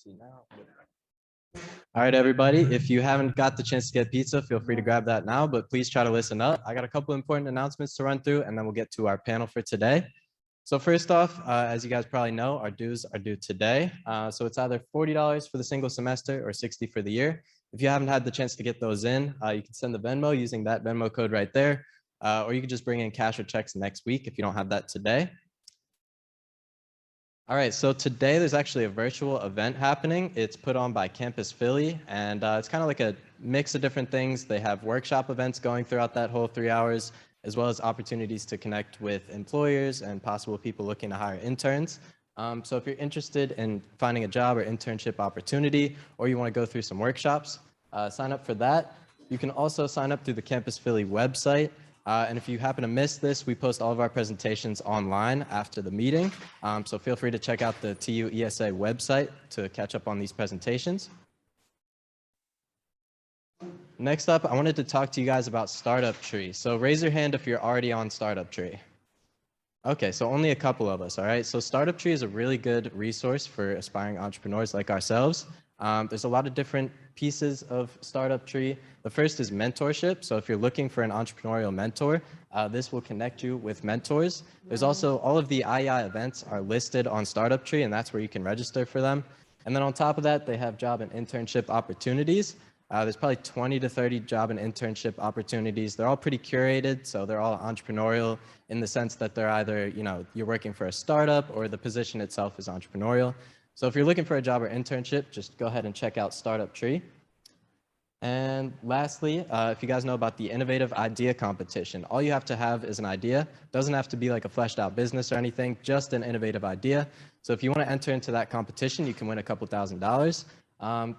see now. All right, everybody, if you haven't got the chance to get pizza, feel free to grab that now, but please try to listen up. I got a couple important announcements to run through, and then we'll get to our panel for today. So first off, as you guys probably know, our dues are due today. So it's either $40 for the single semester or $60 for the year. If you haven't had the chance to get those in, you can send the Venmo using that Venmo code right there, or you can just bring in cash or checks next week if you don't have that today. All right, so today there's actually a virtual event happening. It's put on by Campus Philly, and it's kind of like a mix of different things. They have workshop events going throughout that whole 3 hours, as well as opportunities to connect with employers and possible people looking to hire interns. So if you're interested in finding a job or internship opportunity, or you want to go through some workshops, sign up for that. You can also sign up through the Campus Philly website. And if you happen to miss this, we post all of our presentations online after the meeting. So feel free to check out the TU ESA website to catch up on these presentations. Next up, I wanted to talk to you guys about Startup Tree. So raise your hand if you're already on Startup Tree. Okay, so only a couple of us, all right? So Startup Tree is a really good resource for aspiring entrepreneurs like ourselves. There's a lot of different pieces of Startup Tree. The first is mentorship. So if you're looking for an entrepreneurial mentor, this will connect you with mentors. There's also all of the IEI events are listed on Startup Tree, and that's where you can register for them. And then on top of that, they have job and internship opportunities. There's probably 20 to 30 job and internship opportunities. They're all pretty curated, so they're all entrepreneurial in the sense that they're either, you're working for a startup or the position itself is entrepreneurial. So if you're looking for a job or internship, just go ahead and check out Startup Tree. And lastly, if you guys know about the Innovative Idea Competition, all you have to have is an idea. It doesn't have to be like a fleshed out business or anything, just an innovative idea. So if you want to enter into that competition, you can win a couple $1,000s.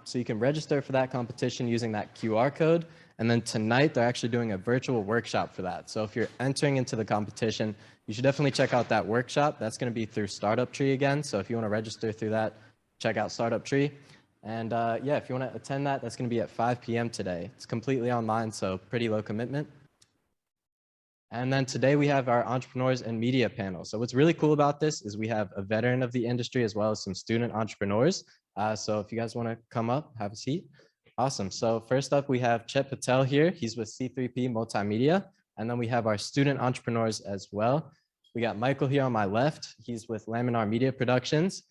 So you can register for that competition using that QR code. And then tonight, they're actually doing a virtual workshop for that. So if you're entering into the competition, you should definitely check out that workshop. That's going to be through Startup Tree again. So if you want to register through that, check out Startup Tree. And yeah, if you want to attend that, that's going to be at 5 p.m. today. It's completely online, so pretty low commitment. And then today we have our Entrepreneurs and Media panel. So what's really cool about this is we have a veteran of the industry as well as some student entrepreneurs. So if you guys want to come up, have a seat. Awesome. So first up, we have Chet Patel here. He's with C3P Multimedia. And then we have our student entrepreneurs as well. We got Michael here on my left. He's with Laminar Media Productions.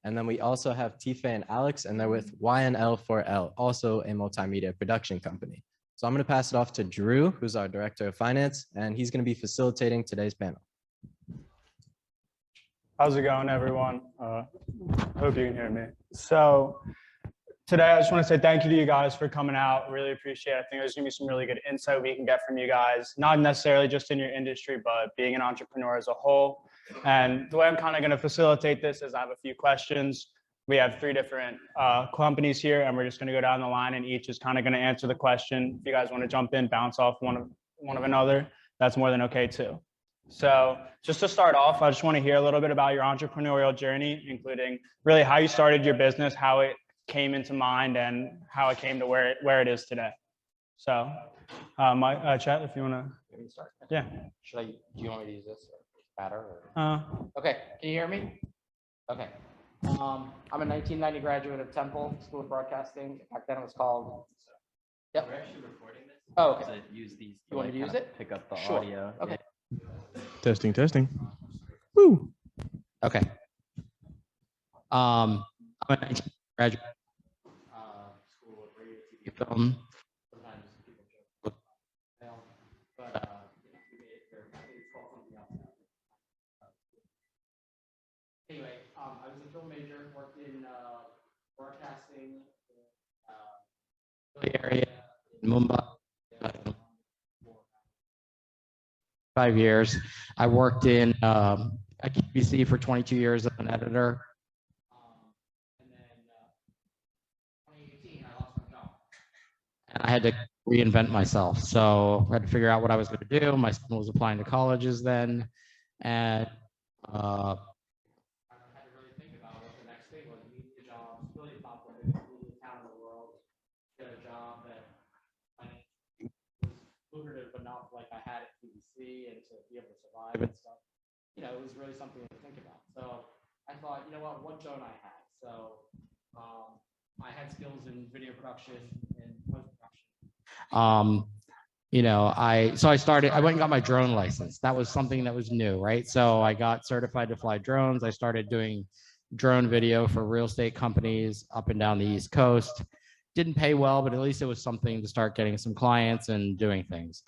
And then we also have Tife and Alex, and they're with YNL4L, also a multimedia production company. So I'm going to pass it off to Drew, who's our Director of Finance, and he's going to be facilitating today's panel. How's it going, everyone? Hope you can hear me. So today, I just want to say thank you to you guys for coming out. Really appreciate it. I think there's going to be some really good insight we can get from you guys, not necessarily just in your industry, but being an entrepreneur as a whole. And the way I'm kind of going to facilitate this is I have a few questions. We have 3 different companies here, and we're just going to go down the line, and each is kind of going to answer the question. If you guys want to jump in, bounce off one of another, that's more than okay too. So just to start off, I just want to hear a little bit about your entrepreneurial journey, including really how you started your business, how it came into mind, and how it came to where it is today. So, Chet, if you want to start. Yeah. Do you want me to use this better? Okay. Can you hear me? Okay. I'm a 1990 graduate of Temple School of Broadcasting. Back then it was called. Yep. We're actually recording this. Oh, okay. To use these. You want me to use it? Pick up the Sure. audio. Okay. Yeah. Testing. Woo. Okay. I'm a 1990 graduate. School of Radio, TV, Film. Sometimes people joke. But anyway, I was a film major, worked in broadcasting in area in Mumbai. 5 years. I worked in at QVC for 22 years as an editor. And then 2018, I lost my job. And I had to reinvent myself. So I had to figure out what I was going to do. My son was applying to colleges then. And I had to really think about what the next thing was. Media jobs, really popular in the town of the world. Get a job that was lucrative enough, like I had at QVC, and to be able to survive and stuff. It was really something to think about. So I thought, what don't I have? So I had skills in video production and post-production. I went and got my drone license. That was something that was new, right? So I got certified to fly drones. I started doing drone video for real estate companies up and down the East Coast. Didn't pay well, but at least it was something to start getting some clients and doing things.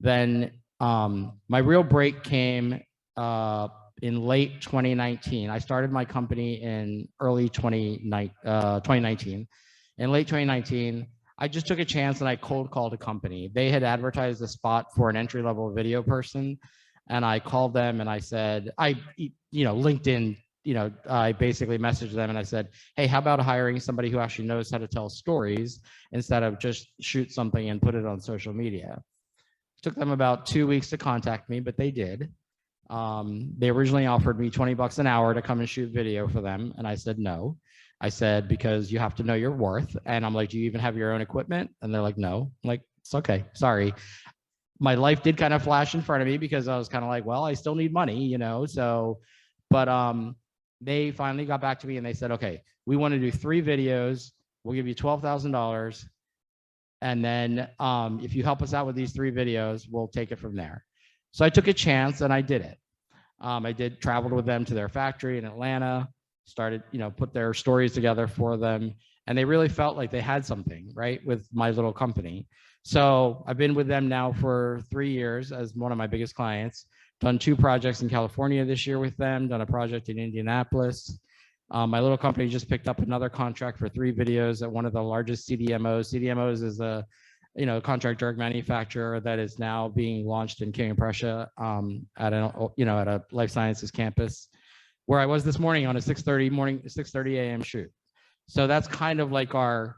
Then my real break came in late 2019. I started my company in early 2019. In late 2019, I just took a chance and I cold called a company. They had advertised a spot for an entry-level video person, and I called them and I said, LinkedIn, I basically messaged them and I said, hey, how about hiring somebody who actually knows how to tell stories instead of just shoot something and put it on social media? It took them about 2 weeks to contact me, but they did. They originally offered me $20 an hour to come and shoot video for them, and I said no. I said, because you have to know your worth. And I'm like, do you even have your own equipment? And they're like, no. I'm like, it's okay, sorry. My life did kind of flash in front of me because I was kind of like, well, I still need money, so, but they finally got back to me and they said, okay, we want to do 3 videos. We'll give you $12,000. And then if you help us out with these 3 videos, we'll take it from there. So I took a chance and I did it. I traveled with them to their factory in Atlanta, started, put their stories together for them. And they really felt like they had something, right, with my little company. So I've been with them now for 3 years as one of my biggest clients, done 2 projects in California this year with them, done a project in Indianapolis. My little company just picked up another contract for 3 videos at one of the largest CDMOs. CDMOs is a contract drug manufacturer that is now being launched in King of Prussia at a life sciences campus, where I was this morning on a 6:30 a.m. shoot. So that's kind of like our,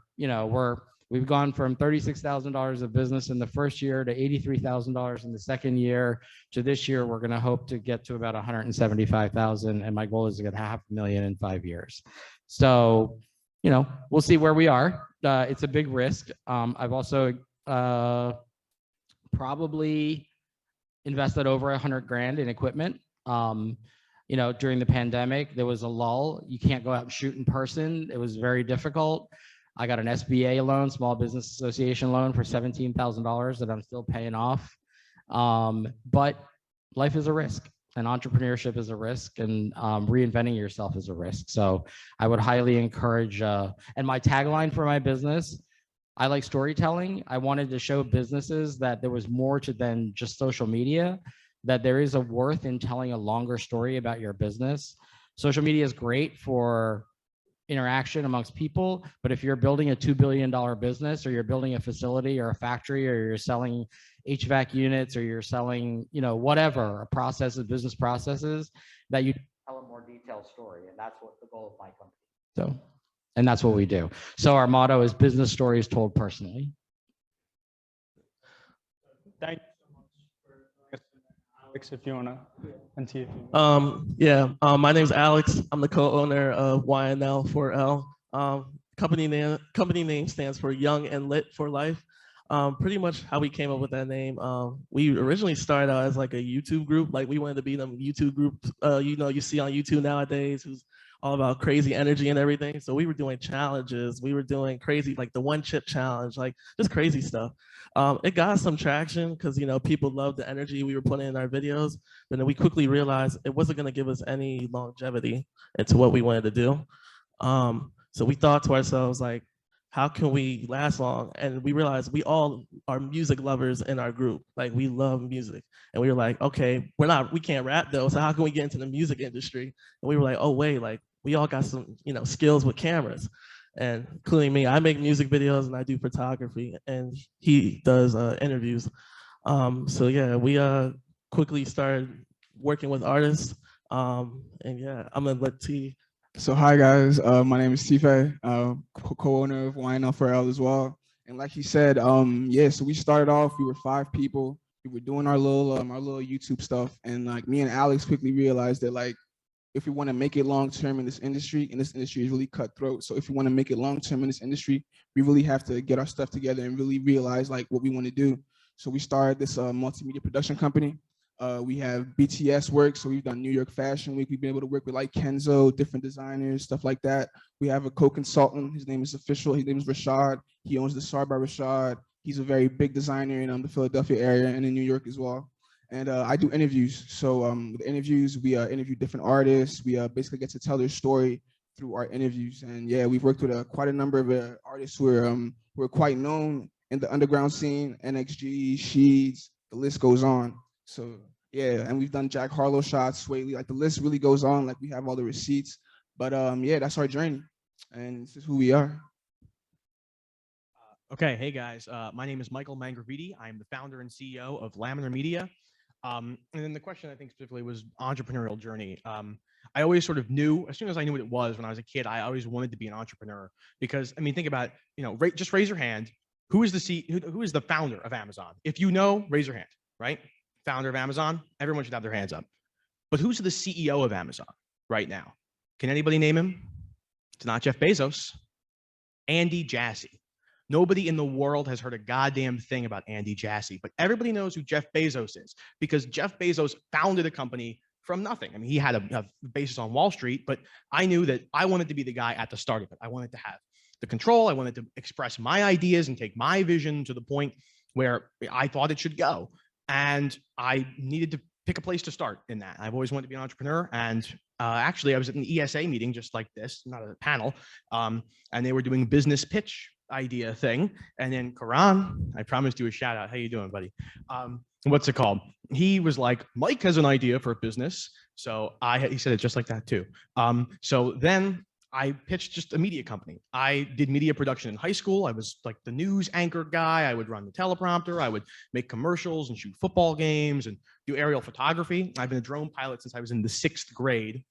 we've gone from $36,000 of business in the first year to $83,000 in the second year to this year. We're going to hope to get to about $175,000, and my goal is to get $500,000 in 5 years. So, we'll see where we are. It's a big risk. I've also probably invested over $100,000 in equipment. During the pandemic, there was a lull. You can't go out and shoot in person. It was very difficult. I got an SBA loan, Small Business Association loan, for $17,000 that I'm still paying off. But life is a risk, and entrepreneurship is a risk, and reinventing yourself is a risk. So I would highly encourage, and my tagline for my business, I like storytelling. I wanted to show businesses that there was more to than just social media, that there is a worth in telling a longer story about your business. Social media is great for interaction amongst people, but if you're building a $2 billion business, or you're building a facility or a factory, or you're selling HVAC units, or you're selling, whatever, business processes, that you tell a more detailed story. And that's what the goal of my company. So, and that's what we do. So our motto is business stories told personally. Thank you so much for Alex, if you want to, and Tife. My name is Alex. I'm the co-owner of YNL4L. Company name stands for Young and Lit for Life. Pretty much how we came up with that name. We originally started out as like a YouTube group. Like, we wanted to be them YouTube groups, you see on YouTube nowadays, who's all about crazy energy and everything. So we were doing challenges. We were doing crazy, like the 1 chip challenge, like just crazy stuff. It got some traction because, people loved the energy we were putting in our videos. But then we quickly realized it wasn't going to give us any longevity into what we wanted to do. So we thought to ourselves, like, how can we last long? And we realized we all are music lovers in our group. Like, we love music. And we were like, okay, we can't rap though. So how can we get into the music industry? And we were like, oh wait, like, we all got some, skills with cameras. And including me, I make music videos and I do photography, and he does interviews. So yeah, we quickly started working with artists. And yeah, I'm gonna let T. So hi guys, my name is Tife, co-owner of YNL4L as well. And like he said, so we started off, we were 5 people. We were doing our little YouTube stuff, and like me and Alex quickly realized that, like, if we want to make it long term in this industry, and this industry is really cutthroat. So if we want to make it long term in this industry, we really have to get our stuff together and really realize like what we want to do. So we started this multimedia production company. We have BTS work, so we've done New York Fashion Week. We've been able to work with like Kenzo, different designers, stuff like that. We have a co-consultant. His name is official. His name is Rashad. He owns the SAR by Rashad. He's a very big designer in the Philadelphia area and in New York as well. And I do interviews. So with interviews, we interview different artists. We basically get to tell their story through our interviews. And yeah, we've worked with quite a number of artists who are quite known in the underground scene, NXG, Sheeds, the list goes on. So yeah, and we've done Jack Harlow shots, Swaley, like the list really goes on. Like we have all the receipts, but yeah, that's our journey, and this is who we are. Okay, hey guys, my name is Michael Mangrovedi. I'm the founder and CEO of Laminar Media. And then the question I think specifically was entrepreneurial journey. I always sort of knew, as soon as I knew what it was when I was a kid, I always wanted to be an entrepreneur because, I mean, think about, just raise your hand. Who is the founder of Amazon? If you know, raise your hand, right? Founder of Amazon, everyone should have their hands up. But who's the CEO of Amazon right now? Can anybody name him? It's not Jeff Bezos. Andy Jassy. Nobody in the world has heard a goddamn thing about Andy Jassy, but everybody knows who Jeff Bezos is because Jeff Bezos founded a company from nothing. I mean, he had a basis on Wall Street, but I knew that I wanted to be the guy at the start of it. I wanted to have the control. I wanted to express my ideas and take my vision to the point where I thought it should go. And I needed to pick a place to start in that. I've always wanted to be an entrepreneur. And actually, I was at an ESA meeting just like this, not a panel, and they were doing business pitch idea thing. And then Karan, I promised you a shout out. How you doing, buddy? What's it called? He was like, Mike has an idea for a business. So he said it just like that too. So then I pitched just a media company. I did media production in high school. I was like the news anchor guy. I would run the teleprompter. I would make commercials and shoot football games and do aerial photography. I've been a drone pilot since I was in the 6th grade.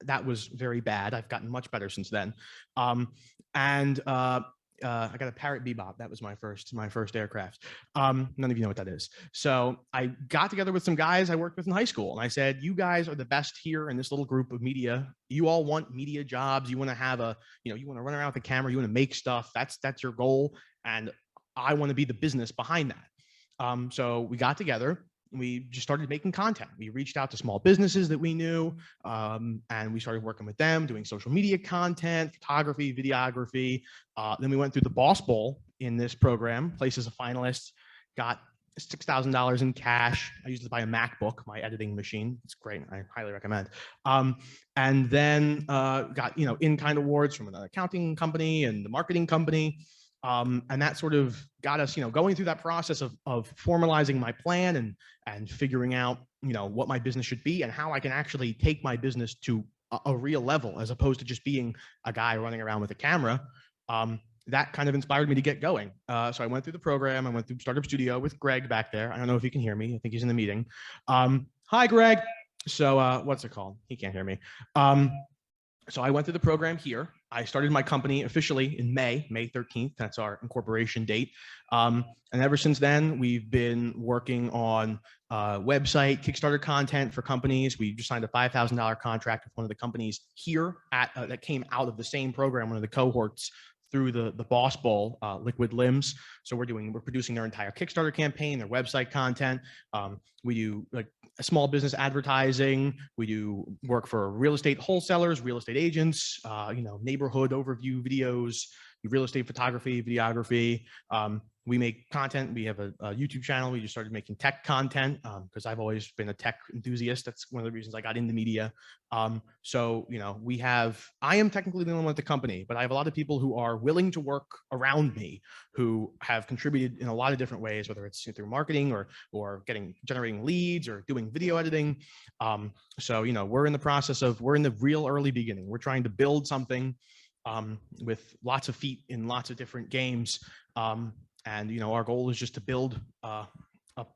That was very bad. I've gotten much better since then. I got a Parrot Bebop. That was my first aircraft. None of you know what that is. So I got together with some guys I worked with in high school, and I said, "You guys are the best here in this little group of media. You all want media jobs. You want to have you want to run around with a camera. You want to make stuff. That's your goal, and I want to be the business behind that." So we got together. We just started making content. We reached out to small businesses that we knew, and we started working with them, doing social media content, photography, videography. Then we went through the Boss Bowl in this program, placed as a finalist, got $6,000 in cash. I used it to buy a MacBook, my editing machine. It's great. I highly recommend. And then got in-kind awards from an accounting company and the marketing company. And that sort of got us, going through that process of formalizing my plan and figuring out, what my business should be and how I can actually take my business to a real level as opposed to just being a guy running around with a camera. That kind of inspired me to get going. So I went through the program. I went through Startup Studio with Greg back there. I don't know if he can hear me. I think he's in the meeting. Hi, Greg. So what's it called? He can't hear me. So I went through the program here. I started my company officially in May 13th. That's our incorporation date. And ever since then, we've been working on website, Kickstarter content for companies. We just signed a $5,000 contract with one of the companies here that came out of the same program, one of the cohorts through the Boss Bowl, Liquid Limbs. So we're producing their entire Kickstarter campaign, their website content. We do like small business advertising. We do work for real estate wholesalers, real estate agents, neighborhood overview videos, real estate photography, videography. We make content. We have a YouTube channel. We just started making tech content because I've always been a tech enthusiast. That's one of the reasons I got into media. So, I am technically the only one at the company, but I have a lot of people who are willing to work around me who have contributed in a lot of different ways, whether it's through marketing or generating leads or doing video editing. So, we're in the process we're in the real early beginning. We're trying to build something with lots of feet in lots of different games. And our goal is just to build a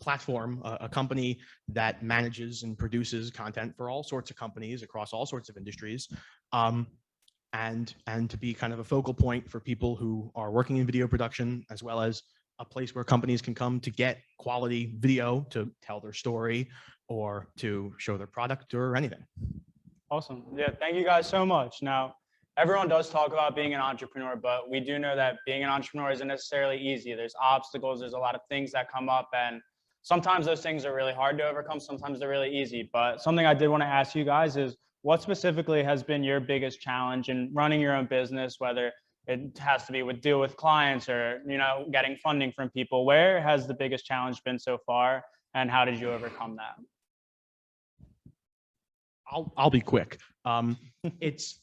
platform, a company that manages and produces content for all sorts of companies across all sorts of industries, and to be kind of a focal point for people who are working in video production, as well as a place where companies can come to get quality video to tell their story or to show their product or anything. Awesome. Yeah, thank you guys so much. Now, everyone does talk about being an entrepreneur, but we do know that being an entrepreneur isn't necessarily easy. There's obstacles, there's a lot of things that come up, and sometimes those things are really hard to overcome. Sometimes they're really easy. But something I did want to ask you guys is, what specifically has been your biggest challenge in running your own business, whether it has to be with deal with clients or, you know, getting funding from people? Where has the biggest challenge been so far, and how did you overcome that? I'll be quick. It's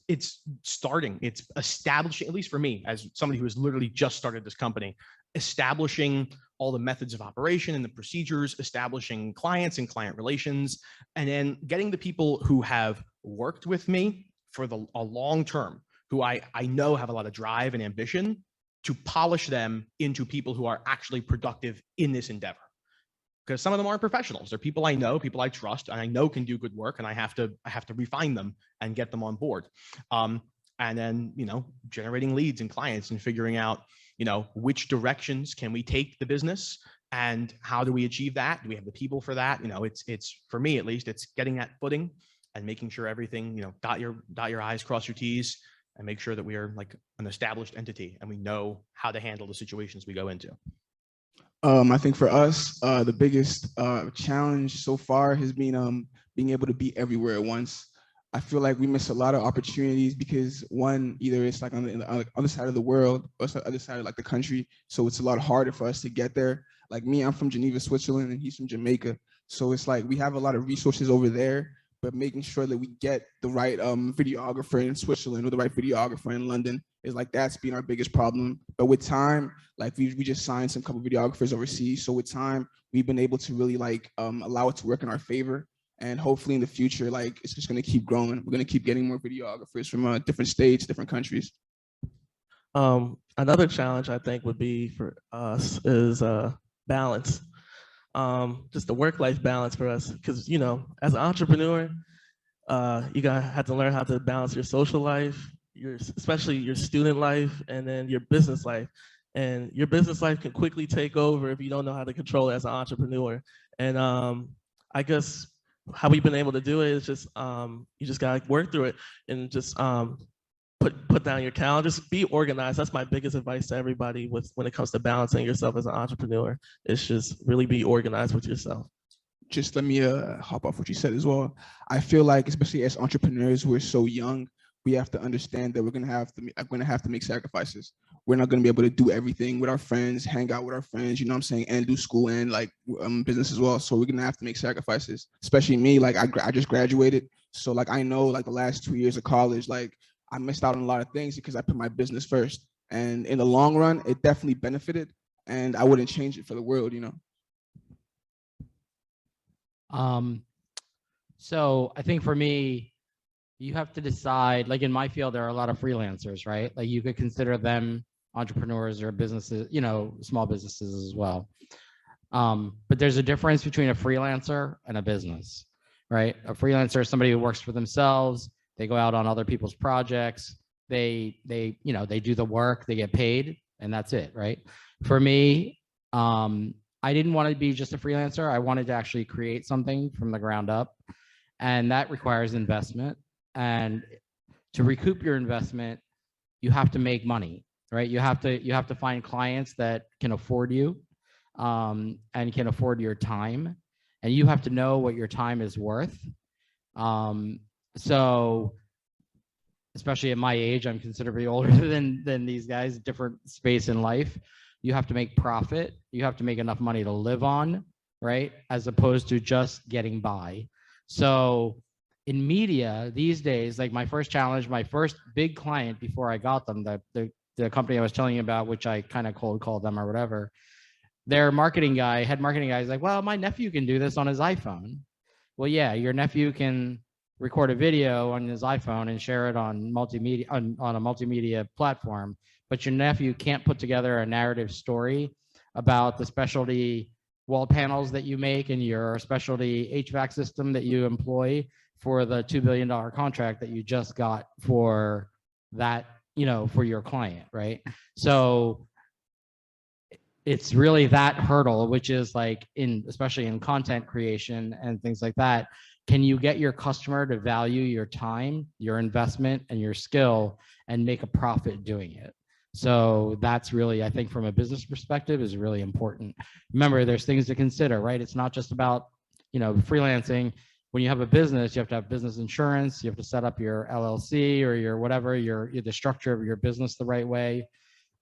starting, it's establishing, at least for me, as somebody who has literally just started this company, establishing all the methods of operation and the procedures, establishing clients and client relations, and then getting the people who have worked with me for a long term, who I know have a lot of drive and ambition, to polish them into people who are actually productive in this endeavor. Because some of them aren't professionals. They're people I know, people I trust, and I know can do good work, and I have to refine them and get them on board. And then, you know, generating leads and clients and figuring out, you know, which directions can we take the business and how do we achieve that? Do we have the people for that? You know, it's for me, at least, it's getting that footing and making sure everything, you know, dot your I's, cross your T's, and make sure that we are like an established entity and we know how to handle the situations we go into. I think for us, the biggest challenge so far has been being able to be everywhere at once. I feel like we miss a lot of opportunities because one, either it's like on the other side of the world or it's the other side of like the country. So it's a lot harder for us to get there. Like me, I'm from Geneva, Switzerland, and he's from Jamaica. So it's like we have a lot of resources over there, but making sure that we get the right videographer in Switzerland or the right videographer in London is like, that's been our biggest problem. But with time, like we just signed some couple videographers overseas. So with time, we've been able to really like allow it to work in our favor. And hopefully in the future, like it's just gonna keep growing. We're gonna keep getting more videographers from different states, different countries. Another challenge I think would be for us is balance. Just the work-life balance for us, because you know, as an entrepreneur, you gotta have to learn how to balance your social life, especially your student life, and then your business life. And your business life can quickly take over if you don't know how to control it as an entrepreneur. And I guess how we've been able to do it is just you just gotta work through it and just put down your calendar. Just be organized. That's my biggest advice to everybody when it comes to balancing yourself as an entrepreneur. It's just really be organized with yourself. Just let me hop off what you said as well. I feel like, especially as entrepreneurs who are so young, we have to understand that we're gonna have to make sacrifices. We're not gonna be able to do everything with our friends, hang out with our friends, you know what I'm saying, and do school and like business as well. So we're gonna have to make sacrifices. Especially me, like I just graduated, so like I know like the last 2 years of college, like I missed out on a lot of things because I put my business first. And in the long run, it definitely benefited, and I wouldn't change it for the world, you know. So I think for me, you have to decide, like in my field, there are a lot of freelancers, right? Like you could consider them entrepreneurs or businesses, you know, small businesses as well. But there's a difference between a freelancer and a business, right? A freelancer is somebody who works for themselves. They go out on other people's projects. They you know, they do the work, they get paid, and that's it, right? For me, I didn't want to be just a freelancer. I wanted to actually create something from the ground up, and that requires investment. And to recoup your investment, you have to make money, right? You have to find clients that can afford you and can afford your time, and you have to know what your time is worth. So especially at my age, I'm considerably older than these guys, different space in life. You have to make profit. You have to make enough money to live on, right? As opposed to just getting by. So in media these days, like my first challenge, my first big client before I got them, the company I was telling you about, which I kind of cold called them or whatever, their head marketing guy is like, well, my nephew can do this on his iPhone. Well, yeah, your nephew can record a video on his iPhone and share it on multimedia on a multimedia platform, but your nephew can't put together a narrative story about the specialty wall panels that you make and your specialty HVAC system that you employ for the $2 billion contract that you just got for that, you know, for your client, right? So it's really that hurdle, which is like especially in content creation and things like that. Can you get your customer to value your time, your investment, and your skill and make a profit doing it? So that's really, I think from a business perspective is really important. Remember, there's things to consider, right? It's not just about, freelancing. When you have a business, you have to have business insurance. You have to set up your LLC or your whatever, the structure of your business the right way.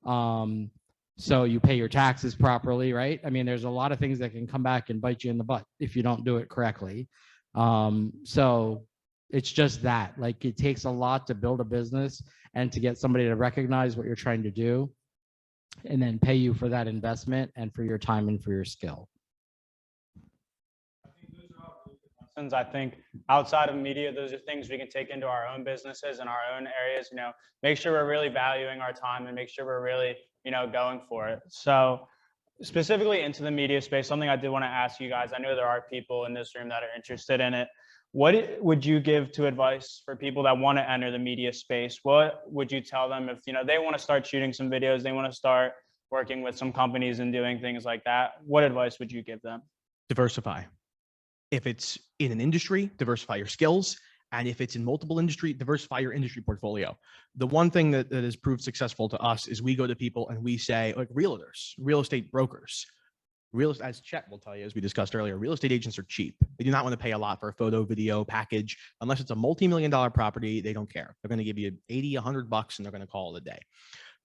So you pay your taxes properly, right? I mean, there's a lot of things that can come back and bite you in the butt if you don't do it correctly. So it's just that, like, it takes a lot to build a business and to get somebody to recognize what you're trying to do and then pay you for that investment and for your time and for your skill. I think outside of media, those are things we can take into our own businesses and our own areas, make sure we're really valuing our time and make sure we're really, going for it. So specifically into the media space, something I did want to ask you guys, I know there are people in this room that are interested in it. What would you give to advice for people that want to enter the media space? What would you tell them if, they want to start shooting some videos, they want to start working with some companies and doing things like that? What advice would you give them? Diversify. If it's in an industry, diversify your skills. And if it's in multiple industry, diversify your industry portfolio. The one thing that has proved successful to us is we go to people and we say, like, realtors, real estate brokers, as Chet will tell you, as we discussed earlier, real estate agents are cheap. They do not want to pay a lot for a photo, video package. Unless it's a multi-million-dollar property, they don't care. They're going to give you 80, $100 and they're going to call it a day.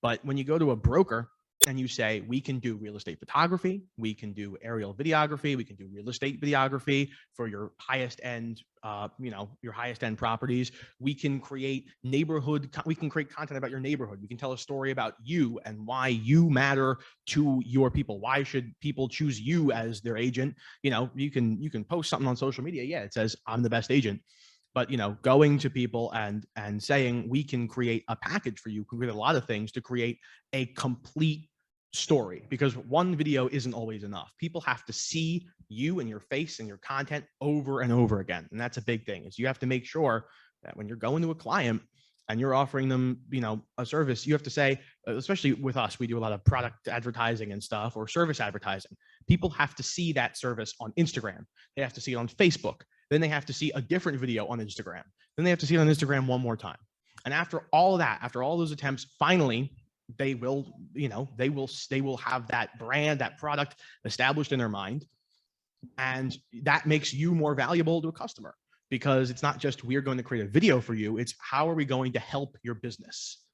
But when you go to a broker and you say, we can do real estate photography, we can do aerial videography, we can do real estate videography for your highest end, your highest end properties. We can create we can create content about your neighborhood. We can tell a story about you and why you matter to your people. Why should people choose you as their agent? You can post something on social media. Yeah, it says I'm the best agent. But going to people and saying we can create a package for you, can create a lot of things to create a complete story, because one video isn't always enough. People have to see you and your face and your content over and over again. And that's a big thing, is you have to make sure that when you're going to a client and you're offering them, a service, you have to say, especially with us, we do a lot of product advertising and stuff, or service advertising. People have to see that service on Instagram. They have to see it on Facebook. Then they have to see a different video on Instagram. Then they have to see it on Instagram one more time. And after all of that, after all those attempts, finally, they will have that brand, that product established in their mind. And that makes you more valuable to a customer, because it's not just we're going to create a video for you. It's how are we going to help your business?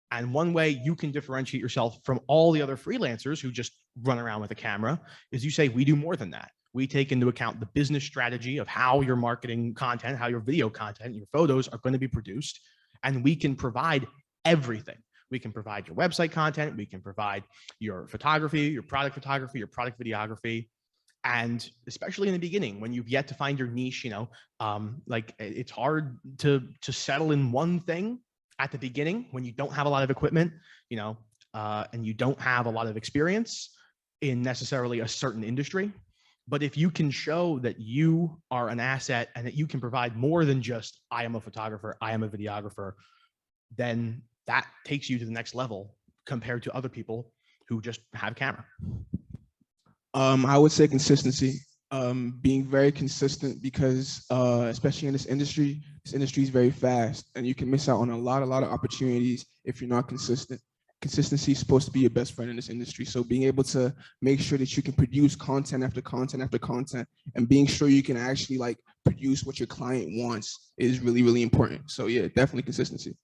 And one way you can differentiate yourself from all the other freelancers who just run around with a camera is you say, we do more than that. We take into account the business strategy of how your marketing content, how your video content, your photos are going to be produced. And we can provide everything. We can provide your website content. We can provide your photography, your product videography. And especially in the beginning, when you've yet to find your niche, like it's hard to settle in one thing at the beginning when you don't have a lot of equipment, and you don't have a lot of experience in necessarily a certain industry. But if you can show that you are an asset and that you can provide more than just, I am a photographer, I am a videographer, then that takes you to the next level compared to other people who just have a camera. I would say consistency, being very consistent, because especially in this industry is very fast and you can miss out on a lot of opportunities if you're not consistent. Consistency is supposed to be your best friend in this industry. So being able to make sure that you can produce content after content after content, and being sure you can actually like produce what your client wants is really, really important. So yeah, definitely consistency.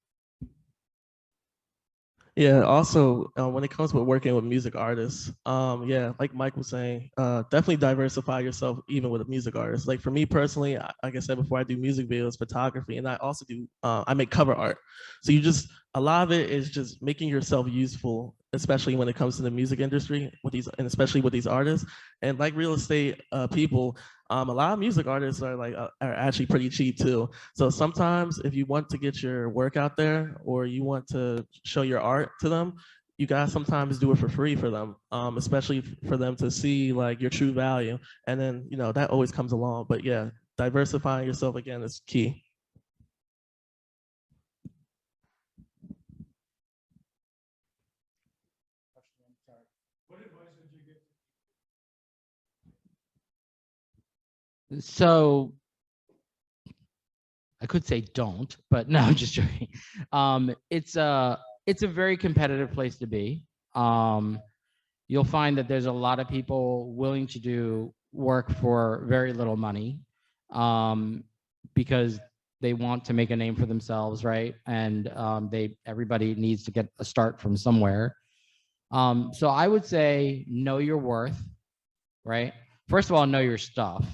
Yeah, also, when it comes to working with music artists, yeah, like Mike was saying, definitely diversify yourself even with a music artist. Like for me personally, like I said before, I do music videos, photography, and I also do, I make cover art. So a lot of it is just making yourself useful, especially when it comes to the music industry, and especially with these artists. And like real estate people, a lot of music artists are actually pretty cheap too. So sometimes if you want to get your work out there, or you want to show your art to them, you gotta sometimes do it for free for them, especially for them to see like your true value. And then, that always comes along. But yeah, diversifying yourself again is key. So I could say don't, but no, I'm just joking. It's it's a very competitive place to be. You'll find that there's a lot of people willing to do work for very little money, because they want to make a name for themselves, right? And everybody needs to get a start from somewhere. So I would say know your worth, right? First of all, know your stuff,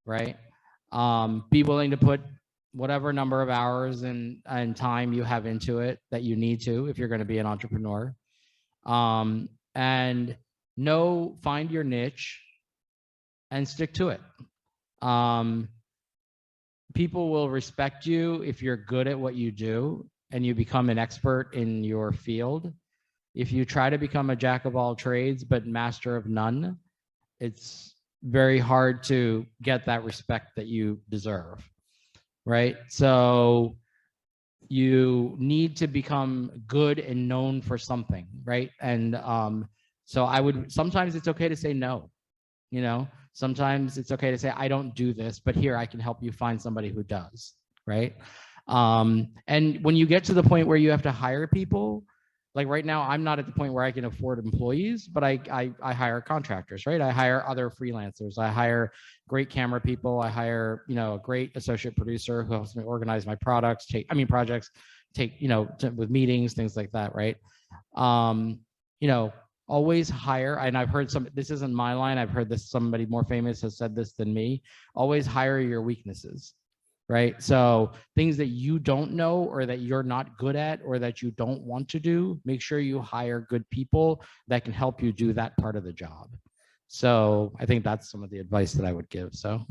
right? Be willing to put whatever number of hours and time you have into it that you need to if you're going to be an entrepreneur. And find your niche and stick to it. People will respect you if you're good at what you do and you become an expert in your field. If you try to become a jack of all trades but master of none, it's very hard to get that respect that you deserve, right? So you need to become good and known for something, right? And so sometimes it's okay to say no, you know? Sometimes it's okay to say, I don't do this, but here I can help you find somebody who does, right? And when you get to the point where you have to hire people, like right now, I'm not at the point where I can afford employees, but I hire contractors, right? I hire other freelancers. I hire great camera people. I hire, a great associate producer who helps me organize my projects, with meetings, things like that, right? Always hire, and I've heard this isn't my line, I've heard this, somebody more famous has said this than me, always hire your weaknesses, right? So things that you don't know or that you're not good at or that you don't want to do, make sure you hire good people that can help you do that part of the job. So I think that's some of the advice that I would give. So.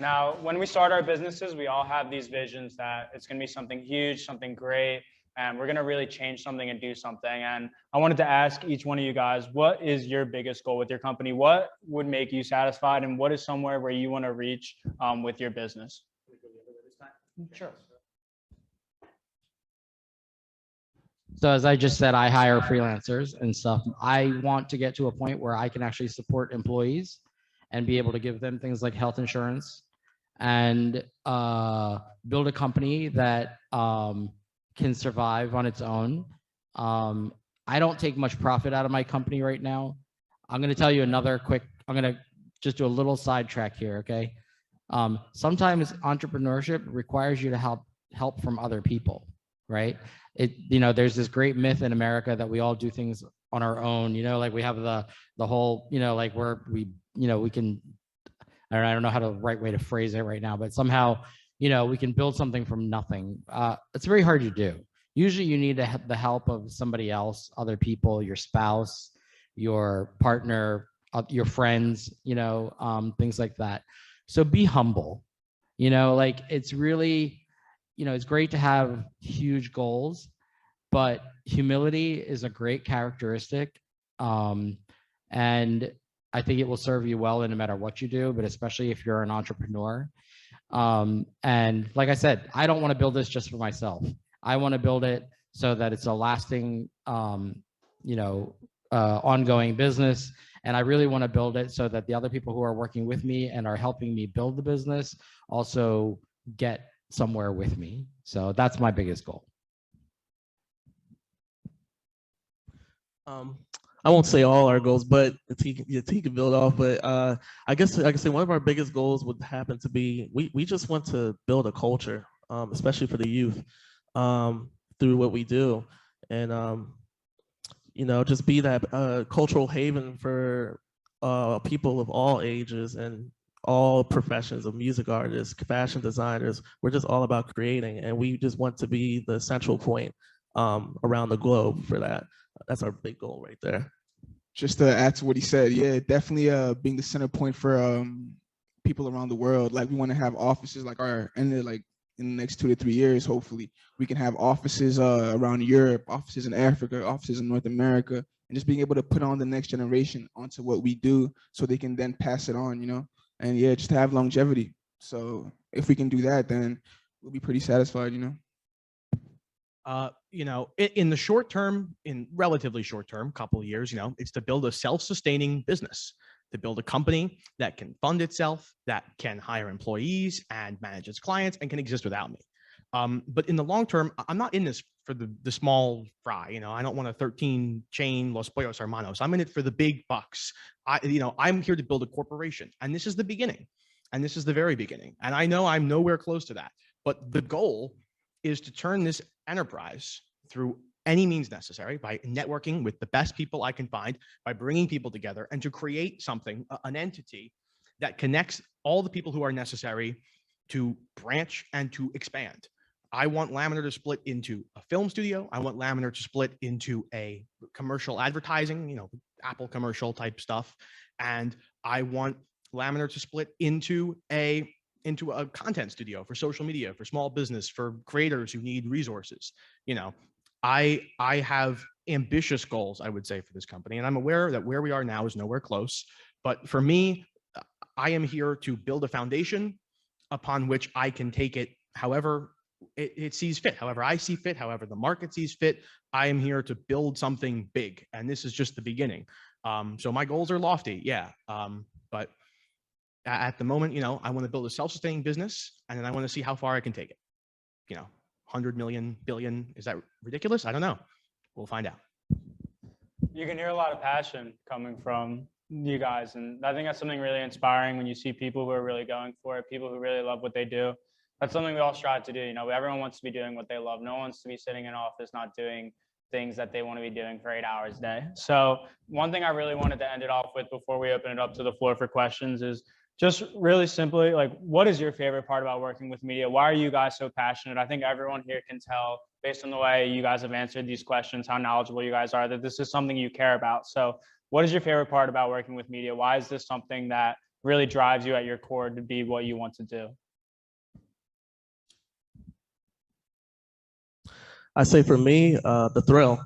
Now, when we start our businesses, we all have these visions that it's going to be something huge, something great, and we're going to really change something and do something. And I wanted to ask each one of you guys, what is your biggest goal with your company? What would make you satisfied? And what is somewhere where you want to reach with your business? Sure. So as I just said, I hire freelancers and stuff. I want to get to a point where I can actually support employees and be able to give them things like health insurance and build a company that can survive on its own. I don't take much profit out of my company right now. I'm going to tell you I'm going to just do a little sidetrack here, okay? Sometimes entrepreneurship requires you to help from other people, right? There's this great myth in America that we all do things on our own, like we have the whole, like we can, I don't know how the right way to phrase it right now, but somehow, we can build something from nothing. It's very hard to do. Usually you need the help of somebody else, other people, your spouse, your partner, your friends, things like that. So be humble, it's really, it's great to have huge goals, but humility is a great characteristic. And I think it will serve you well no matter what you do, but especially if you're an entrepreneur. And like I said, I don't want to build this just for myself. I want to build it so that it's a lasting, ongoing business. And I really want to build it so that the other people who are working with me and are helping me build the business also get somewhere with me. So that's my biggest goal. I won't say all our goals, but he can build off. But I guess like I say, one of our biggest goals would happen to be we just want to build a culture, especially for the youth, through what we do, and just be that cultural haven for people of all ages and all professions of music artists, fashion designers. We're just all about creating, and we just want to be the central point around the globe for that. That's our big goal right there. Just to add to what he said, yeah, definitely being the center point for people around the world. Like we want to have offices like in the next 2 to 3 years, hopefully we can have offices around Europe, offices in Africa, offices in North America, and just being able to put on the next generation onto what we do so they can then pass it on, and yeah, just to have longevity. So if we can do that, then we'll be pretty satisfied, in the short term, in relatively short term, couple of years, it's to build a self-sustaining business. to build a company that can fund itself, that can hire employees and manage its clients and can exist without me. But in the long term, I'm not in this for the small fry. You know, I don't want a 13 chain Los Pollos Hermanos. I'm in it for the big bucks. I'm here to build a corporation, and this is the beginning, and this is the very beginning. And I know I'm nowhere close to that, but the goal is to turn this enterprise through any means necessary by networking with the best people I can find, by bringing people together, and to create something, an entity that connects all the people who are necessary to branch and to expand. I want Laminar to split into a film studio. I want Laminar to split into a commercial advertising, you know, Apple commercial type stuff. And I want Laminar to split into a content studio for social media, for small business, for creators who need resources. You know, I have ambitious goals, I would say, for this company. And I'm aware that where we are now is nowhere close. But for me, I am here to build a foundation upon which I can take it however it sees fit, however I see fit, however the market sees fit. I am here to build something big, and this is just the beginning. So my goals are lofty, yeah, but at the moment, you know, I want to build a self-sustaining business, and then I want to see how far I can take it. You know, 100 million, billion, is that ridiculous? I don't know. We'll find out. You can hear a lot of passion coming from you guys, and I think that's something really inspiring when you see people who are really going for it, people who really love what they do. That's something we all strive to do. You know, everyone wants to be doing what they love. No one wants to be sitting in office not doing things that they want to be doing for 8 hours a day. So one thing I really wanted to end it off with before we open it up to the floor for questions is just really simply, like, what is your favorite part about working with media? Why are you guys so passionate? I think everyone here can tell, based on the way you guys have answered these questions, how knowledgeable you guys are, that this is something you care about. So what is your favorite part about working with media? Why is this something that really drives you at your core to be what you want to do? I say for me, the thrill.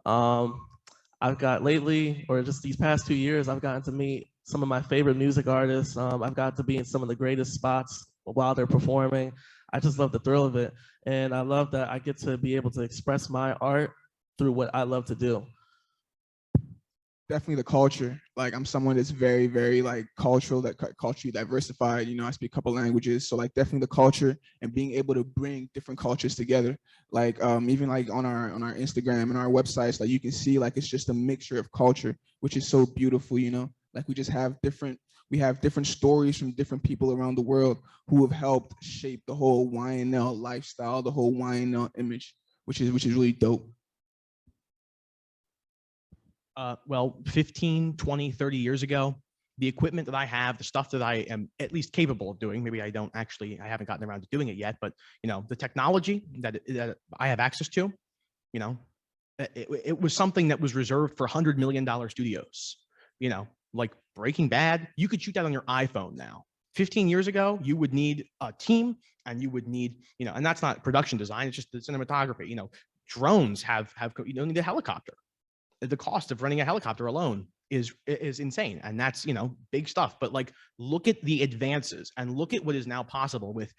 I've got lately, or just these past 2 years, I've gotten to meet some of my favorite music artists. I've got to be in some of the greatest spots while they're performing. I just love the thrill of it. And I love that I get to be able to express my art through what I love to do. Definitely the culture. Like, I'm someone that's very, very like culturally diversified. You know, I speak a couple languages, so like definitely the culture and being able to bring different cultures together. Like even like on our Instagram and our websites, like you can see like it's just a mixture of culture, which is so beautiful. You know, like we have different stories from different people around the world who have helped shape the whole YNL lifestyle, the whole YNL image, which is really dope. Well, 15, 20, 30 years ago, the equipment that I have, the stuff that I am at least capable of doing, maybe I haven't gotten around to doing it yet, but you know, the technology that I have access to, you know, it was something that was reserved for $100 million studios. You know, like Breaking Bad, you could shoot that on your iPhone now. 15 years ago, you would need a team, and you would need, you know, and that's not production design, it's just the cinematography. You know, drones you don't need a helicopter. The cost of running a helicopter alone is insane, and that's, you know, big stuff. But like, look at the advances and look at what is now possible with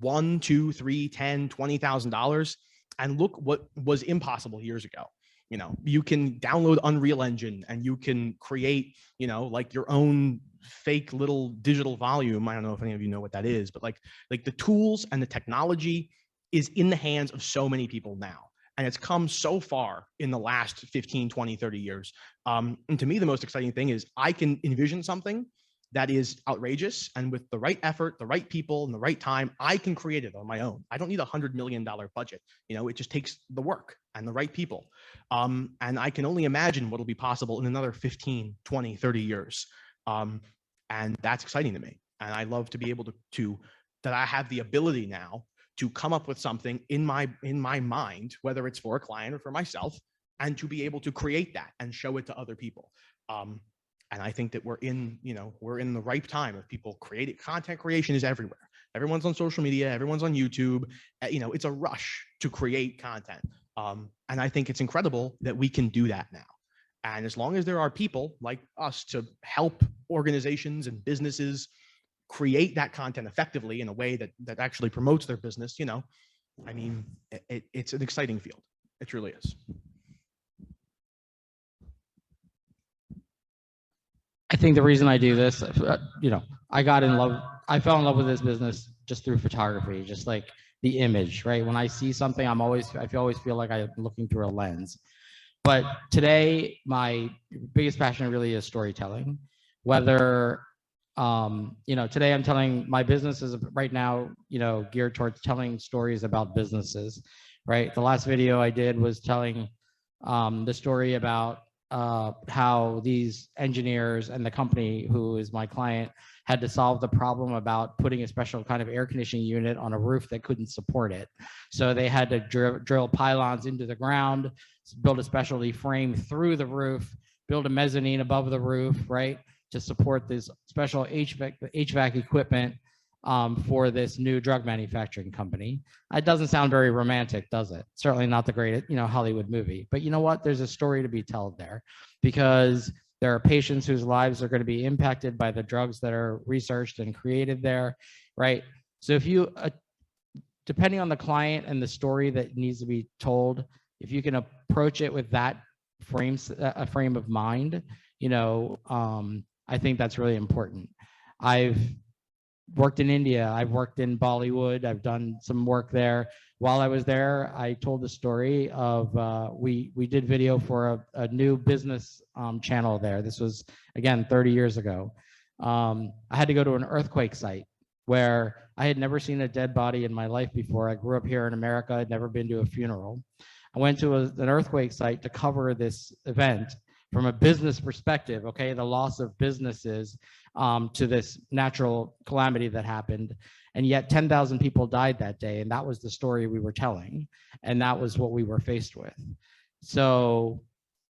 $1, $2, $3, $10, $20,000, and look what was impossible years ago. You know, you can download Unreal Engine and you can create, you know, like your own fake little digital volume. I don't know if any of you know what that is, but like the tools and the technology is in the hands of so many people now. And it's come so far in the last 15, 20, 30 years. And to me, the most exciting thing is I can envision something that is outrageous, and with the right effort, the right people, and the right time, I can create it on my own. I don't need $100 million budget. You know, it just takes the work and the right people. And I can only imagine what will be possible in another 15, 20, 30 years. And that's exciting to me. And I love to be able to that I have the ability now to come up with something in my mind, whether it's for a client or for myself, and to be able to create that and show it to other people. And I think that we're in the ripe time of people creating. Content creation is everywhere. Everyone's on social media, everyone's on YouTube. You know, it's a rush to create content. And I think it's incredible that we can do that now. And as long as there are people like us to help organizations and businesses create that content effectively in a way that actually promotes their business, you know, I mean, it's an exciting field. It truly is. think the reason I do this, you know, I fell in love with this business just through photography, just like the image, right? When I see something, I always feel like I'm looking through a lens. But today, my biggest passion really is storytelling. Whether, you know, today I'm telling my business is right now, you know, geared towards telling stories about businesses, right? The last video I did was telling the story about how these engineers and the company who is my client had to solve the problem about putting a special kind of air conditioning unit on a roof that couldn't support it. So they had to drill pylons into the ground, build a specialty frame through the roof, build a mezzanine above the roof, right, to support this special HVAC equipment for this new drug manufacturing company. It doesn't sound very romantic, does it? Certainly not the great, you know, Hollywood movie. But you know what? There's a story to be told there, because there are patients whose lives are going to be impacted by the drugs that are researched and created there, right? So if you, depending on the client and the story that needs to be told, if you can approach it with that frame of mind, you know, I think that's really important. I've worked in India. I've worked in Bollywood. I've done some work there. While I was there, I told the story of we did video for a new business channel there. This was, again, 30 years ago. I had to go to an earthquake site where I had never seen a dead body in my life before. I grew up here in America. I'd never been to a funeral. I went to an earthquake site to cover this event from a business perspective, okay, the loss of businesses to this natural calamity that happened. And yet 10,000 people died that day. And that was the story we were telling. And that was what we were faced with. So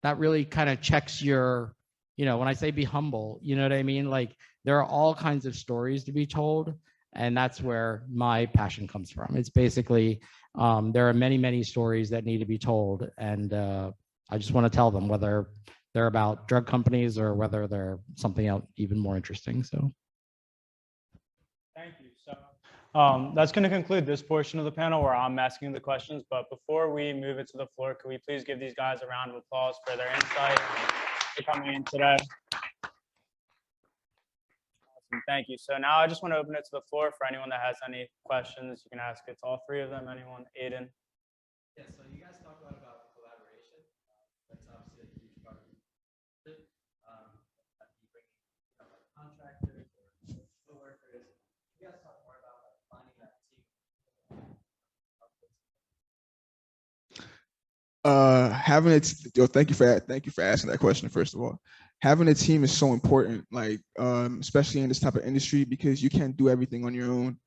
that really kind of checks your, you know, when I say be humble, you know what I mean? Like, there are all kinds of stories to be told. And that's where my passion comes from. It's basically, there are many, many stories that need to be told. And I just want to tell them, whether they're about drug companies or whether they're something else even more interesting. So. Thank you. So that's going to conclude this portion of the panel where I'm asking the questions. But before we move it to the floor, could we please give these guys a round of applause for their insight and for coming in today? Awesome. Thank you. So now I just want to open it to the floor for anyone that has any questions. You can ask it to all three of them. Anyone? Aiden? Yeah, so you guys talk a lot about collaboration. That's obviously a huge part of it. You bring like contractors or co-workers. You guys talk more about like finding that team. Having it, thank you for asking that question, first of all. Having a team is so important, like especially in this type of industry, because you can't do everything on your own.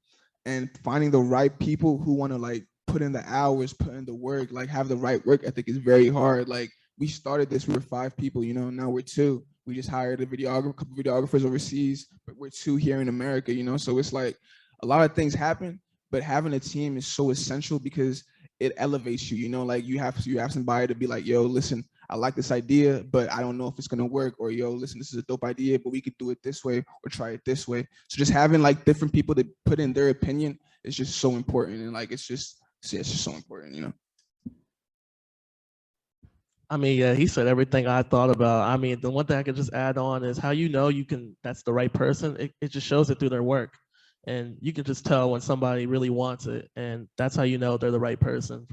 And finding the right people who want to like put in the hours, put in the work, like have the right work ethic is very hard. Like, we started this, we were 5 people, you know, now we're 2. We just hired a couple videographers overseas, but we're 2 here in America, you know? So it's like a lot of things happen, but having a team is so essential because it elevates you, you know, like you have somebody to be like, yo, listen, I like this idea, but I don't know if it's gonna work, or yo, listen, this is a dope idea, but we could do it this way or try it this way. So just having like different people to put in their opinion is just so important. And like, it's just so important, you know? I mean, yeah, he said everything I thought about. I mean, the one thing I could just add on is how you know that's the right person. It just shows it through their work. And you can just tell when somebody really wants it. And that's how you know they're the right person.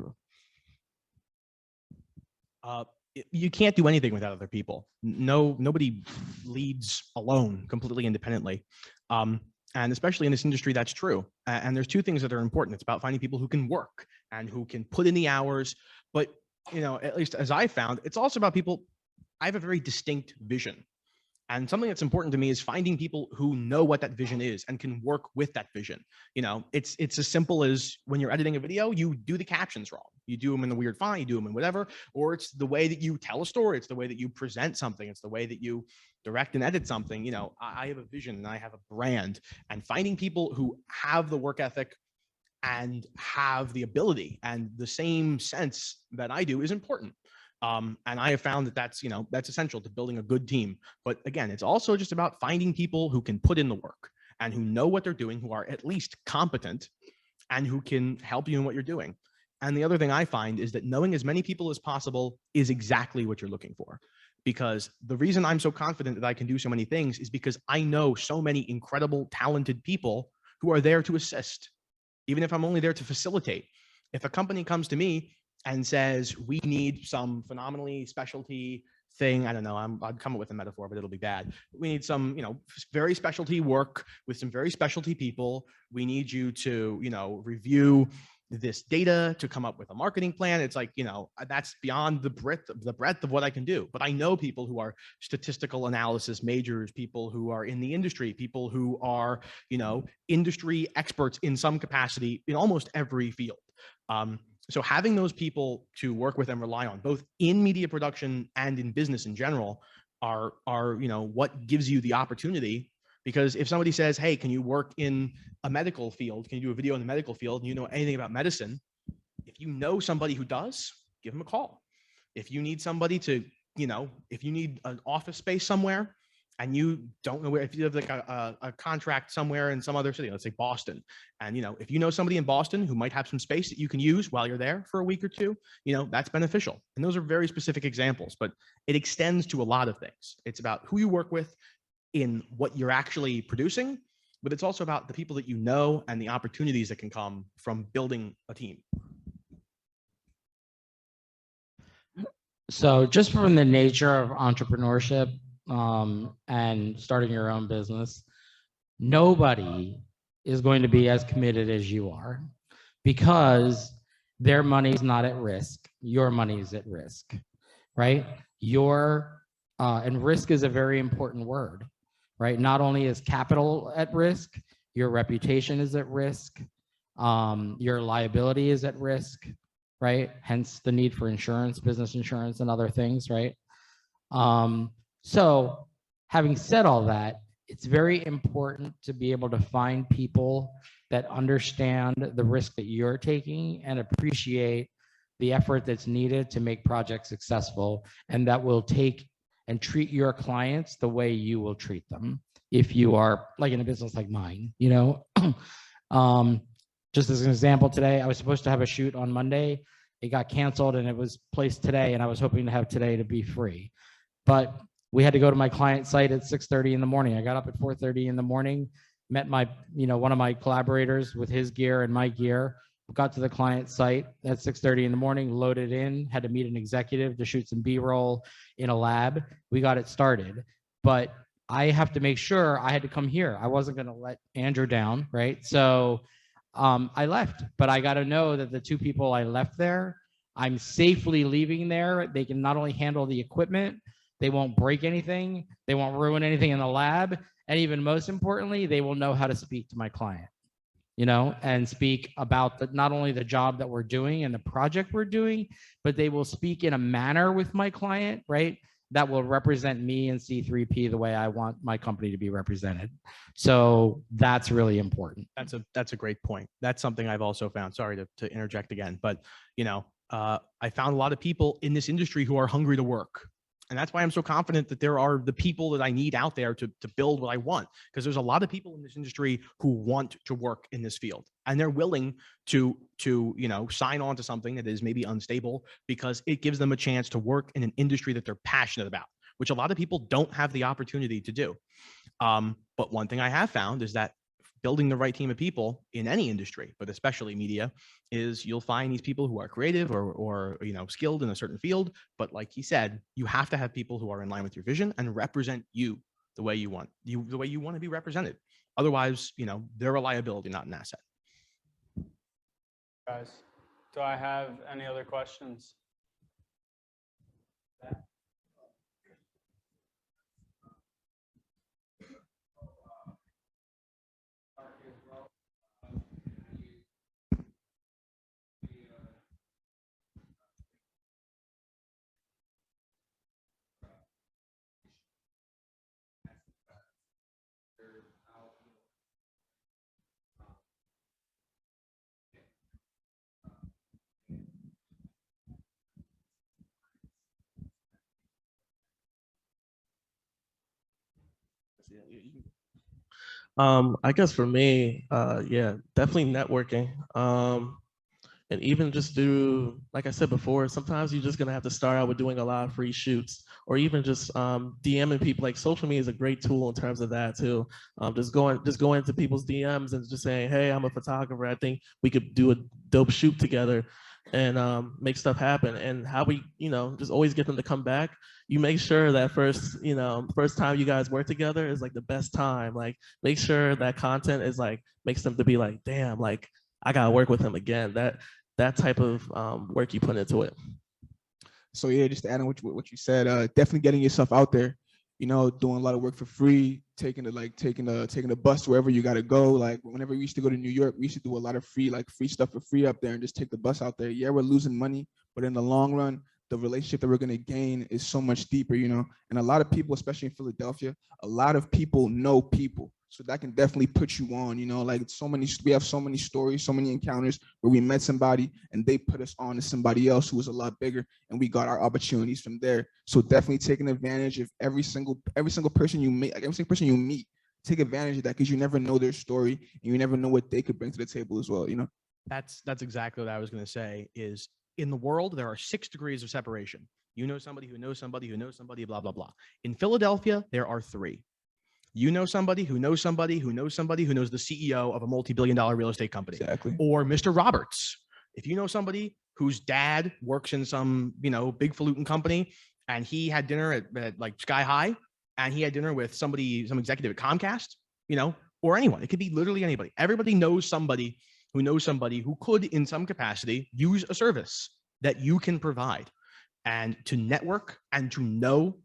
You can't do anything without other people. Nobody leads alone, completely independently. And especially in this industry, that's true. And there's 2 things that are important. It's about finding people who can work and who can put in the hours. But, you know, at least as I found, it's also about people. I have a very distinct vision. And something that's important to me is finding people who know what that vision is and can work with that vision. You know, it's as simple as when you're editing a video, you do the captions wrong. You do them in the weird font, you do them in whatever, or it's the way that you tell a story. It's the way that you present something. It's the way that you direct and edit something. You know, I have a vision and I have a brand, and finding people who have the work ethic and have the ability and the same sense that I do is important. And I have found that that's essential to building a good team. But again, it's also just about finding people who can put in the work and who know what they're doing, who are at least competent, and who can help you in what you're doing. And the other thing I find is that knowing as many people as possible is exactly what you're looking for. because the reason I'm so confident that I can do so many things is because I know so many incredible, talented people who are there to assist, even if I'm only there to facilitate. If a company comes to me and says, we need some phenomenally specialty thing, I don't know, I'd come up with a metaphor, but it'll be bad. We need some, very specialty work with some very specialty people. We need you to, review this data to come up with a marketing plan. It's like, that's beyond the breadth of what I can do. But I know people who are statistical analysis majors, people who are in the industry, people who are, industry experts in some capacity in almost every field. So having those people to work with and rely on, both in media production and in business in general, are what gives you the opportunity. Because if somebody says, hey, can you work in a medical field? Can you do a video in the medical field? And you know anything about medicine? If you know somebody who does, give them a call. If you need somebody to, if you need an office space somewhere and you don't know where, if you have like a contract somewhere in some other city, let's say Boston, and, if you know somebody in Boston who might have some space that you can use while you're there for a week or two, that's beneficial. And those are very specific examples, but it extends to a lot of things. It's about who you work with, in what you're actually producing, but it's also about the people that you know and the opportunities that can come from building a team. So just from the nature of entrepreneurship and starting your own business, nobody is going to be as committed as you are, because their money's not at risk. Your money is at risk, right? And risk is a very important word. Right? Not only is capital at risk, your reputation is at risk, your liability is at risk, right? Hence the need for insurance, business insurance, and other things, right? So having said all that, it's very important to be able to find people that understand the risk that you're taking and appreciate the effort that's needed to make projects successful, and that will take and treat your clients the way you will treat them if you are like in a business like mine, just as an example, today I was supposed to have a shoot on Monday. It got canceled and it was placed today, and I was hoping to have today to be free, but we had to go to my client site at 6:30 in the morning. I got up at 4:30 in the morning, met my, one of my collaborators with his gear and my gear, got to the client site at 6:30 in the morning, loaded in, had to meet an executive to shoot some B-roll in a lab. We got it started, but I have to make sure I had to come here. I wasn't going to let Andrew down, right? So I left, but I got to know that the two people I left there, I'm safely leaving there. They can not only handle the equipment, they won't break anything, they won't ruin anything in the lab, and even most importantly, they will know how to speak to my client, and speak about not only the job that we're doing and the project we're doing, but they will speak in a manner with my client, right, that will represent me and C3P the way I want my company to be represented. So that's really important. That's a great point. That's something I've also found. Sorry to interject again, but I found a lot of people in this industry who are hungry to work. And that's why I'm so confident that there are the people that I need out there to build what I want. Because there's a lot of people in this industry who want to work in this field, and they're willing to sign on to something that is maybe unstable because it gives them a chance to work in an industry that they're passionate about, which a lot of people don't have the opportunity to do. But one thing I have found is that building the right team of people in any industry, but especially media, is you'll find these people who are creative or skilled in a certain field. But like he said, you have to have people who are in line with your vision and represent you the way you want to be represented. Otherwise, they're a liability, not an asset. Guys, do I have any other questions? I guess for me, yeah, definitely networking. And even just do, like I said before, sometimes you're just gonna have to start out with doing a lot of free shoots, or even just DMing people. Like social media is a great tool in terms of that too. Just going into people's DMs and just saying, hey, I'm a photographer. I think we could do a dope shoot together and make stuff happen. And how we, just always get them to come back. You make sure that first time you guys work together is like the best time. Like make sure that content is like, makes them to be like, damn, like I gotta work with him again. That type of work you put into it. So yeah, just to add on what you said, definitely getting yourself out there, doing a lot of work for free, taking the bus wherever you gotta go. Like whenever we used to go to New York, we used to do a lot of free stuff for free up there and just take the bus out there. Yeah, we're losing money, but in the long run, the relationship that we're gonna gain is so much deeper, And a lot of people, especially in Philadelphia, a lot of people know people. So that can definitely put you on, like we have so many stories, so many encounters where we met somebody and they put us on to somebody else who was a lot bigger, and we got our opportunities from there. So definitely taking advantage of every single person you meet, take advantage of that, because you never know their story and you never know what they could bring to the table as well, That's exactly what I was going to say. Is in the world, there are 6 degrees of separation. You know somebody who knows somebody who knows somebody, blah, blah, blah. In Philadelphia, there are 3. You know somebody who knows somebody who knows somebody who knows the CEO of a multi-billion-dollar real estate company. Exactly. Or Mr. Roberts. If you know somebody whose dad works in some, big falutin company, and he had dinner at like Sky High, and he had dinner with some executive at Comcast, or anyone. It could be literally anybody. Everybody knows somebody who could, in some capacity, use a service that you can provide. And to network and to know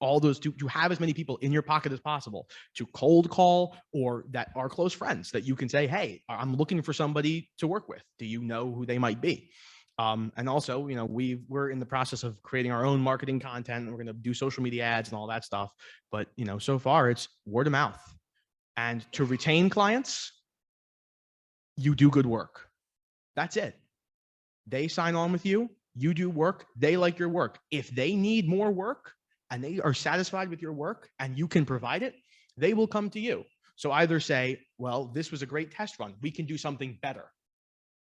all those, to have as many people in your pocket as possible, to cold call, or that are close friends that you can say, hey, I'm looking for somebody to work with. Do you know who they might be? And also, we're in the process of creating our own marketing content. We're going to do social media ads and all that stuff. But, so far it's word of mouth. And to retain clients, you do good work. That's it. They sign on with you. You do work. They like your work. If they need more work, and they are satisfied with your work and you can provide it, they will come to you. So either say, well, this was a great test run. We can do something better.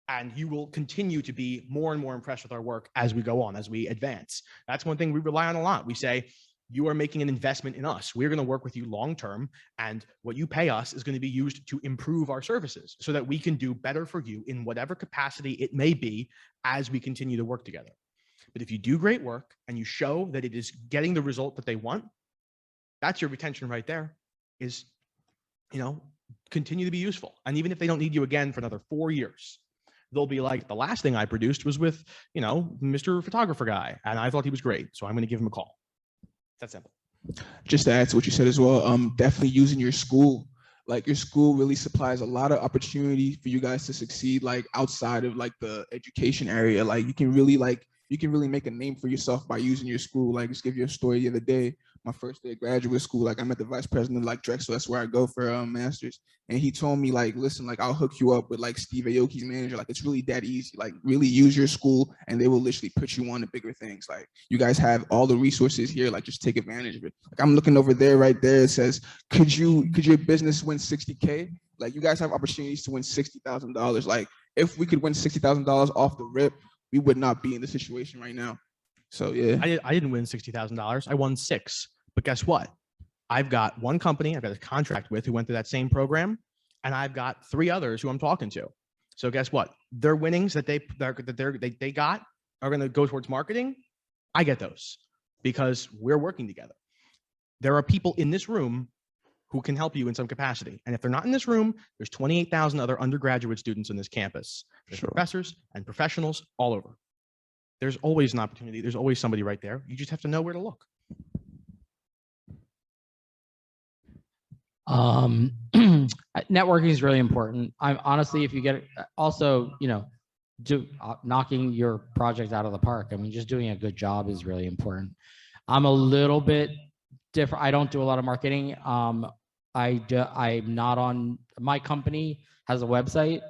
And you will continue to be more and more impressed with our work as we go on, as we advance. That's one thing we rely on a lot. We say, you are making an investment in us. We're going to work with you long-term. And what you pay us is going to be used to improve our services so that we can do better for you in whatever capacity it may be as we continue to work together. But if you do great work and you show that it is getting the result that they want, that's your retention right there. Is, continue to be useful. And even if they don't need you again for another 4 years, they'll be like, the last thing I produced was with, Mr. Photographer guy, and I thought he was great, so I'm going to give him a call. That's simple. Just to add to what you said as well, definitely using your school. Like your school really supplies a lot of opportunity for you guys to succeed, like outside of like the education area. Like you can really make a name for yourself by using your school. Like, just give you a story the other day, my first day of graduate school, like I met the vice president of like Drexel, that's where I go for a master's. And he told me like, listen, like I'll hook you up with like Steve Aoki's manager. Like it's really that easy. Like really use your school and they will literally put you on to bigger things. Like you guys have all the resources here, like just take advantage of it. Like I'm looking over there right there. It says, could your business win 60K? Like you guys have opportunities to win $60,000. Like if we could win $60,000 off the rip, we would not be in this situation right now. So yeah. I didn't win $60,000. I won 6. But guess what? I've got one company I've got a contract with who went through that same program, and I've got 3 others who I'm talking to. So guess what? Their winnings that they got are going to go towards marketing. I get those because we're working together. There are people in this room who can help you in some capacity. And if they're not in this room, there's 28,000 other undergraduate students on this campus. There's professors and professionals all over. There's always an opportunity. There's always somebody right there. You just have to know where to look. Networking is really important. I'm honestly, if you get also, knocking your project out of the park. I mean, just doing a good job is really important. I'm a little bit different. I don't do a lot of marketing. I'm not on, my company has a website,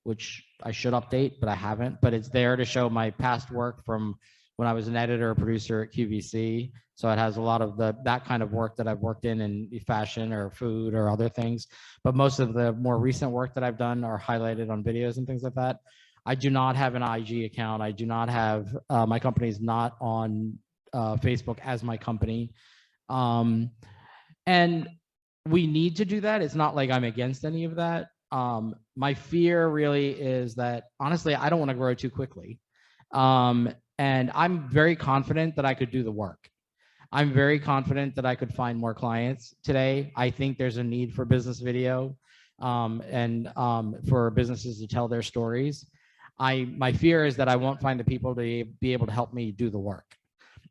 which I should update, but I haven't, but it's there to show my past work from when I was an editor or producer at QVC. So it has a lot of that kind of work that I've worked in fashion or food or other things. But most of the more recent work that I've done are highlighted on videos and things like that. I do not have an IG account. I do not have, my company is not on Facebook as my company. And we need to do that. It's not like I'm against any of that. My fear really is that, honestly, I don't want to grow too quickly. And I'm very confident that I could do the work. I'm very confident that I could find more clients today. I think there's a need for business video and for businesses to tell their stories. My fear is that I won't find the people to be able to help me do the work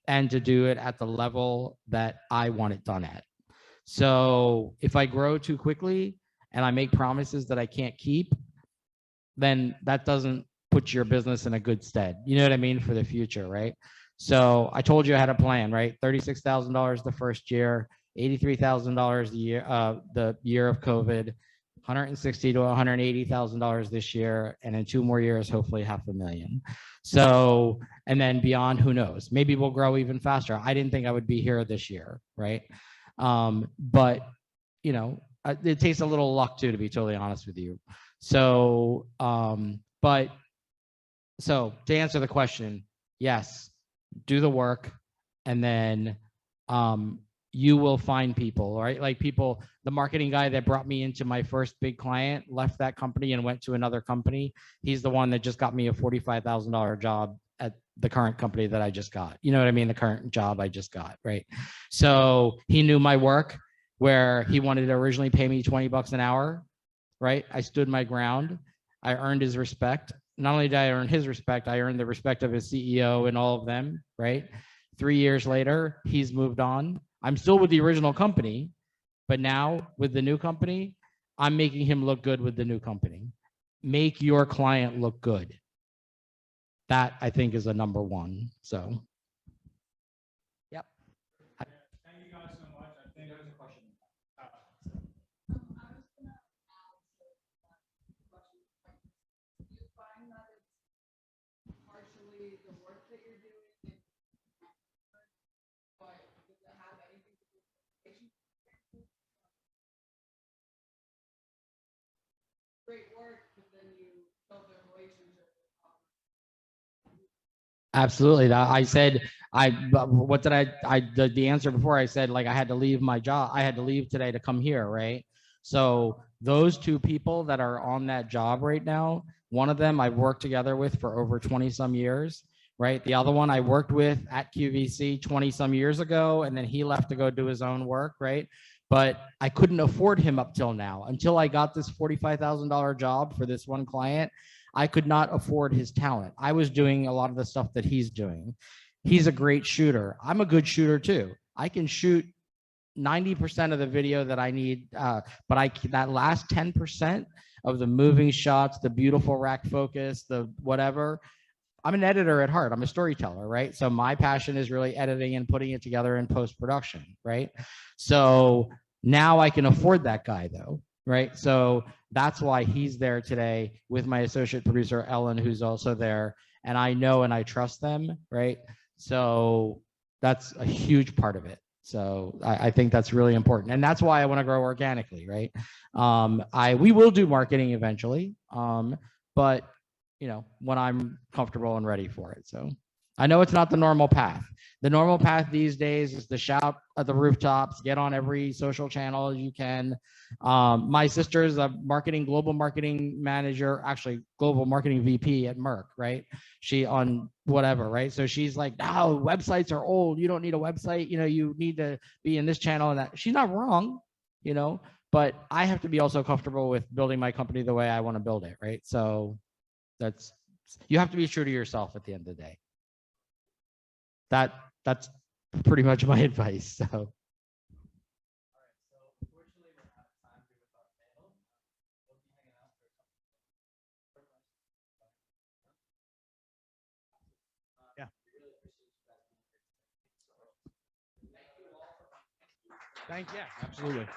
and to do it at the level that I want it done at. So if I grow too quickly and I make promises that I can't keep, then that doesn't put your business in a good stead. You know what I mean? For the future, right? So I told you I had a plan, right? $36,000 the first year, $83,000 the year of COVID, $160,000 to $180,000 this year, and in 2 more years, hopefully $500,000. So, and then beyond, who knows? Maybe we'll grow even faster. I didn't think I would be here this year, right? But you know, it takes a little luck too, to be totally honest with you. So, so to answer the question, yes, do the work, and then you will find people, right? Like people, the marketing guy that brought me into my first big client left that company and went to another company. He's the one that just got me a $45,000 job at the current company that I just got. You know what I mean? The current job I just got, right? So he knew my work, where he wanted to originally pay me 20 bucks an hour, right? I stood my ground. I earned his respect. Not only did I earn his respect, I earned the respect of his CEO and all of them, right? 3 years later, he's moved on. I'm still with the original company, but now with the new company, I'm making him look good with the new company. Make your client look good. That, I think, is a number one. So, yep. Thank you guys so much. I think there was a question. Absolutely. I said, what did the answer before I said, like, I had to leave my job. I had to leave today to come here, right? So those 2 people that are on that job right now, one of them I've worked together with for over 20 some years, right? The other one I worked with at QVC 20 some years ago, and then he left to go do his own work, right? But I couldn't afford him up till now, until I got this $45,000 job for this one client. I could not afford his talent. I was doing a lot of the stuff that he's doing. He's a great shooter. I'm a good shooter too. I can shoot 90% of the video that I need, but that last 10% of the moving shots, the beautiful rack focus, the whatever, I'm an editor at heart. I'm a storyteller, right? So my passion is really editing and putting it together in post-production, right? So now I can afford that guy though, right? So that's why he's there today with my associate producer, Ellen, who's also there. And I know and I trust them, right? So that's a huge part of it. So I think that's really important. And that's why I want to grow organically, right? We will do marketing eventually, but you know, when I'm comfortable and ready for it. So I know it's not the normal path. The normal path these days is to shout at the rooftops, get on every social channel you can. My sister is a global marketing manager, actually global marketing VP at Merck, right? She on whatever, right? So she's like, no, websites are old. You don't need a website. You know, you need to be in this channel and that. She's not wrong, you know, but I have to be also comfortable with building my company the way I want to build it, right? So you have to be true to yourself at the end of the day. That's pretty much my advice. So. Yeah. Thank you. Yeah, absolutely.